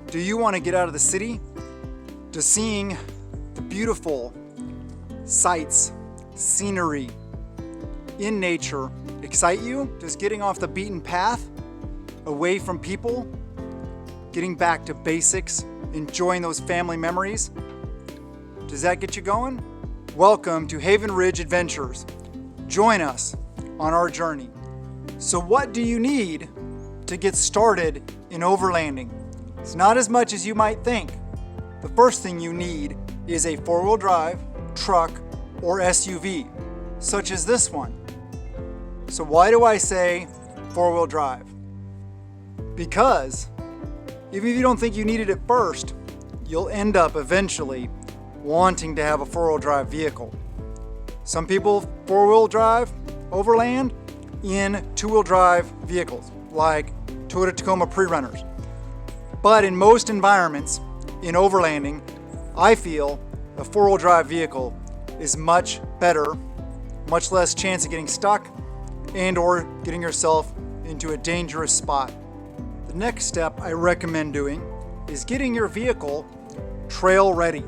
Do you want to get out of the city? Does seeing the beautiful sights, scenery in nature excite you? Does getting off the beaten path, away from people, getting back to basics, enjoying those family memories, does that get you going? Welcome to Haven Ridge Adventures. Join us on our journey. So what do you need to get started in overlanding? It's not as much as you might think. The first thing you need is a four-wheel drive, truck, or SUV, such as this one. So why do I say four-wheel drive? Because even if you don't think you need it at first, you'll end up eventually wanting to have a four-wheel drive vehicle. Some people four-wheel drive overland in two-wheel drive vehicles like Toyota Tacoma pre-runners. But in most environments, in overlanding, I feel a four-wheel drive vehicle is much better, much less chance of getting stuck and or getting yourself into a dangerous spot. The next step I recommend doing is getting your vehicle trail ready.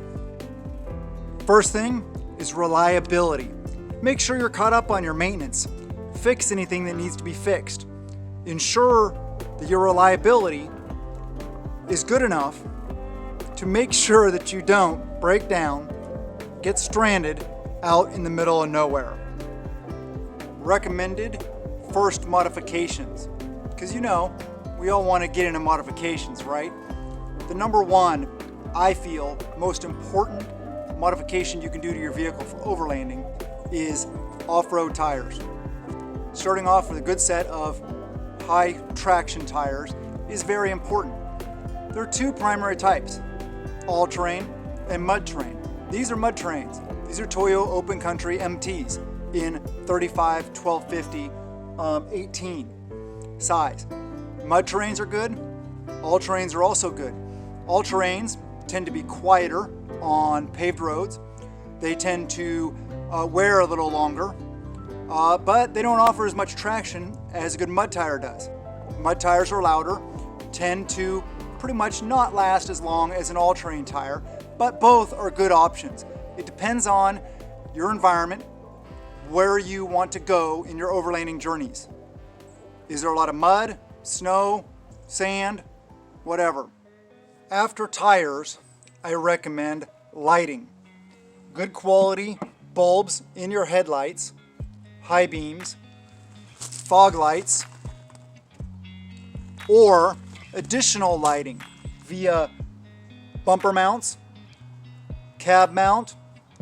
First thing is reliability. Make sure you're caught up on your maintenance. Fix anything that needs to be fixed. Ensure that your reliability is good enough to make sure that you don't break down, get stranded out in the middle of nowhere. Recommended first modifications, because we all want to get into modifications, right? The number one, I feel, most important modification you can do to your vehicle for overlanding is off-road tires. Starting off with a good set of high traction tires is very important. There are two primary types, all-terrain and mud terrain. These are mud terrains. These are Toyo Open Country MTs in 35, 1250, 18 size. Mud terrains are good. All terrains are also good. All terrains tend to be quieter on paved roads. They tend to wear a little longer, but they don't offer as much traction as a good mud tire does. Mud tires are louder, tend to pretty much not last as long as an all-terrain tire, but both are good options. It depends on your environment, where you want to go in your overlanding journeys. Is there a lot of mud, snow, sand, whatever? After tires, I recommend lighting. Good quality bulbs in your headlights, high beams, fog lights, or additional lighting via bumper mounts, cab mount,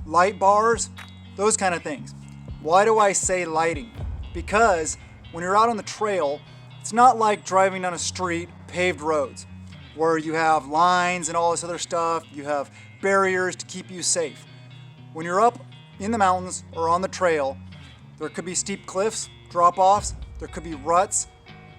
light bars, those kind of things. Why do I say lighting? Because when you're out on the trail, it's not like driving down a street, paved roads, where you have lines and all this other stuff. You have barriers to keep you safe. When you're up in the mountains or on the trail, there could be steep cliffs, drop-offs, there could be ruts,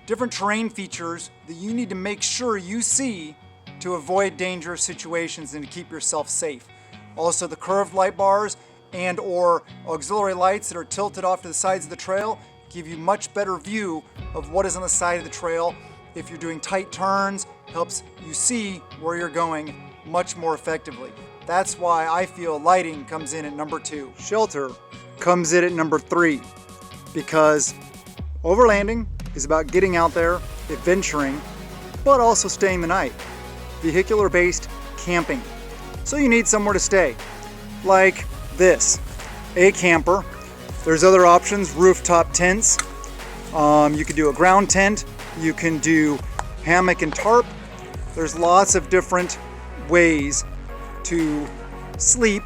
different terrain features that you need to make sure you see to avoid dangerous situations and to keep yourself safe. Also, the curved light bars and or auxiliary lights that are tilted off to the sides of the trail give you much better view of what is on the side of the trail. If you're doing tight turns, helps you see where you're going much more effectively. That's why I feel lighting comes in at number 2. Shelter comes in at number 3, because overlanding is about getting out there, adventuring, but also staying the night. Vehicular-based camping. So you need somewhere to stay, like this, a camper. There's other options, rooftop tents. You can do a ground tent. You can do hammock and tarp. There's lots of different ways to sleep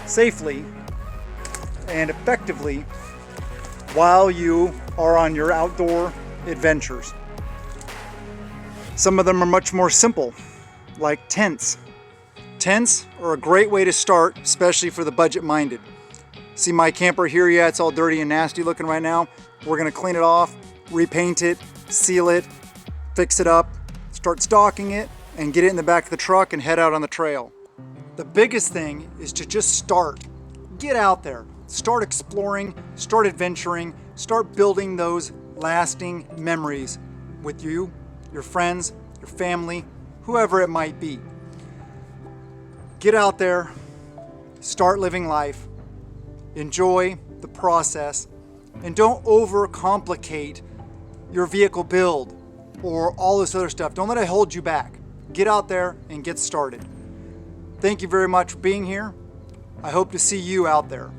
safely and effectively while you are on your outdoor adventures. Some of them are much more simple, like tents. Tents are a great way to start, especially for the budget-minded. See my camper here? Yeah, it's all dirty and nasty looking right now. We're gonna clean it off, repaint it, seal it, fix it up, start stocking it, and get it in the back of the truck and head out on the trail. The biggest thing is to just start. Get out there, start exploring, start adventuring, start building those lasting memories with you, your friends, your family, whoever it might be. Get out there, start living life, enjoy the process, and don't overcomplicate your vehicle build or all this other stuff. Don't let it hold you back. Get out there and get started. Thank you very much for being here. I hope to see you out there.